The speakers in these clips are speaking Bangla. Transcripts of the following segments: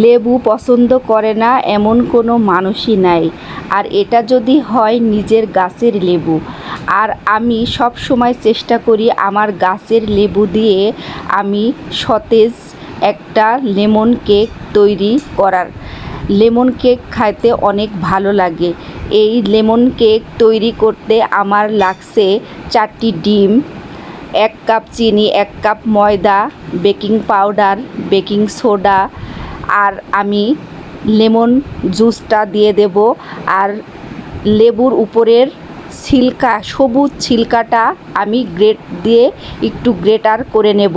লেবু পছন্দ করে না এমন কোনো মানুষই নাই। আর এটা যদি হয় নিজের গাছের লেবু। আর আমি সব সময় চেষ্টা করি আমার গাছের লেবু দিয়ে আমি সতেজ একটা লেমন কেক তৈরি করার। লেমন কেক খাইতে অনেক ভালো লাগে। এই লেমন কেক তৈরি করতে আমার লাগছে 4টি ডিম, 1 কাপ চিনি, 1 কাপ ময়দা, বেকিং পাউডার, বেকিং সোডা, আর আমি লেমন জুসটা দিয়ে দেব। আর লেবুর উপরের ছিলকা, সবুজ ছিলকাটা আমি গ্রেট দিয়ে একটু গ্রেটার করে নেব।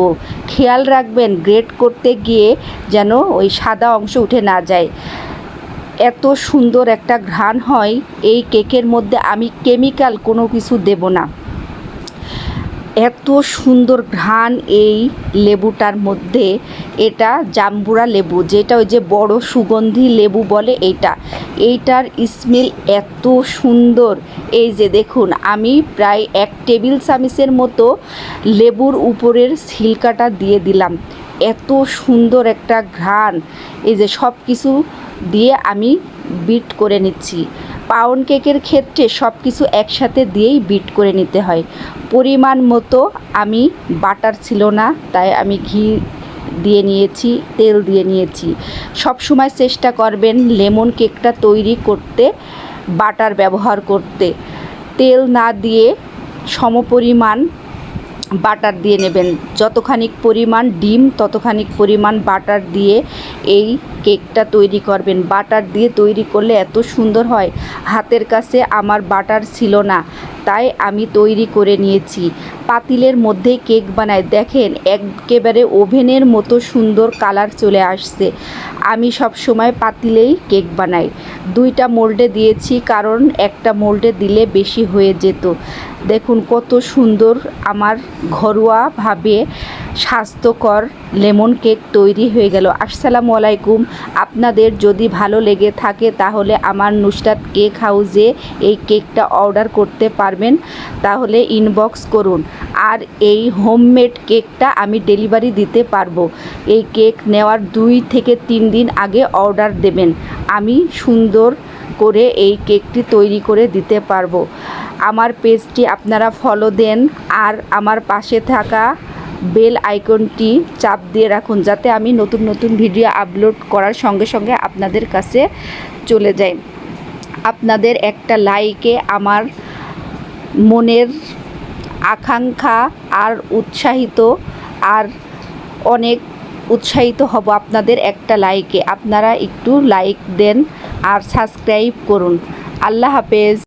খেয়াল রাখবেন গ্রেট করতে গিয়ে যেন ওই সাদা অংশ উঠে না যায়। এত সুন্দর একটা ঘ্রাণ হয় এই কেকের মধ্যে, আমি কেমিক্যাল কোনো কিছু দেব না। এত সুন্দর ঘ্রাণ এই লেবুটার মধ্যে। এটা জাম্বুরা লেবু, যেটা ওই যে বড় সুগন্ধি লেবু বলে, এইটার স্মেল এত সুন্দর। এই যে দেখুন, আমি প্রায় 1 টেবিল চামচের মতো লেবুর উপরের ছিলকাটা দিয়ে দিলাম। এত সুন্দর একটা ঘ্রাণ। এই যে সব কিছু দিয়ে আমি বিট করে নিচ্ছি। পাউন্ড কেকের ক্ষেত্রে সব কিছু একসাথে দিয়েই বিট করে নিতে হয়। পরিমাণ মতো আমি বাটার ছিল না, তাই আমি ঘি দিয়ে নিয়েছি, তেল দিয়ে নিয়েছি। সব সময় চেষ্টা করবেন লেমন কেকটা তৈরি করতে বাটার ব্যবহার করতে। তেল না দিয়ে সমপরিমাণ বাটার দিয়ে নেবেন। যতখানি পরিমাণ ডিম ততখানি পরিমাণ বাটার দিয়ে এই কেকটা তৈরি করবেন। বাটার দিয়ে তৈরি করলে এত সুন্দর হয়। হাতের কাছে আমার বাটার ছিল না, তাই আমি তৈরি করে নিয়েছি। পাতিলের মধ্যেই কেক বানাই, দেখেন একেবারে ওভেনের মতো সুন্দর কালার চলে আসছে। আমি সব সময় পাতিলেই কেক বানাই। 2টা মোল্ডে দিয়েছি, কারণ একটা মোল্ডে দিলে বেশি হয়ে যেত। দেখুন কত সুন্দর আমার ঘরোয়াভাবে স্বাস্থ্যকর লেমন কেক তৈরি হয়ে গেল। আসসালামু আলাইকুম। আপনাদের যদি ভালো লেগে থাকে তাহলে আমার নুসরাত কেক হাউসে এই কেকটা অর্ডার করতে পারবেন, তাহলে ইনবক্স করুন। আর এই হোমমেড কেকটা আমি ডেলিভারি দিতে পারবো। এই কেক নেওয়ার 2 থেকে 3 দিন আগে অর্ডার দেবেন, আমি সুন্দর করে এই কেকটি তৈরি করে দিতে পারবো। আমার পেজটি আপনারা ফলো দেন, আর আমার পাশে থাকা বেল আইকনটি চাপ দিয়ে রাখুন, যাতে আমি নতুন নতুন ভিডিও আপলোড করার সঙ্গে সঙ্গে আপনাদের কাছে চলে যায়। আপনাদের একটা লাইকে আমার মনের আকাঙ্ক্ষা আর অনেক উৎসাহিত হব আপনাদের একটা লাইকে। আপনারা একটু লাইক দেন আর সাবস্ক্রাইব করুন। আল্লাহ হাফেজ।